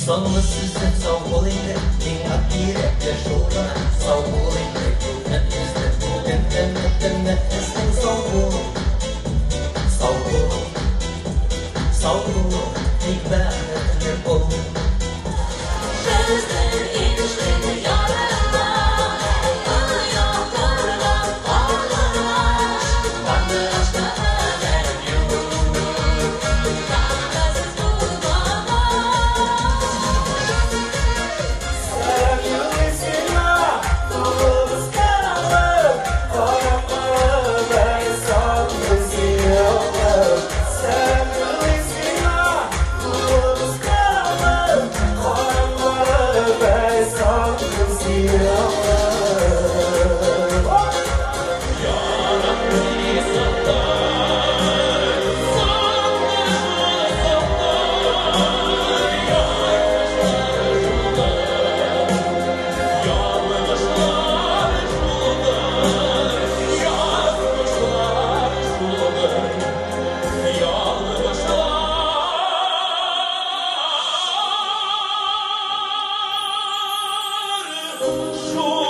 Sağlı sizden sağ olayım, en akire yaşoğla sağ olayım, hep bizden, nefesten sağ ol, ilk ben ol. Gözler inişleri yarına, alıyor kurban ağlarına, vardır aşka eder yumur, kavgasız bulmama. Sevgilisine kulumuz karanlık, koyamalı ben sandısı yolum. Sevgilisine kulumuz karanlık, koyamalı ben sandısı yolum. Şu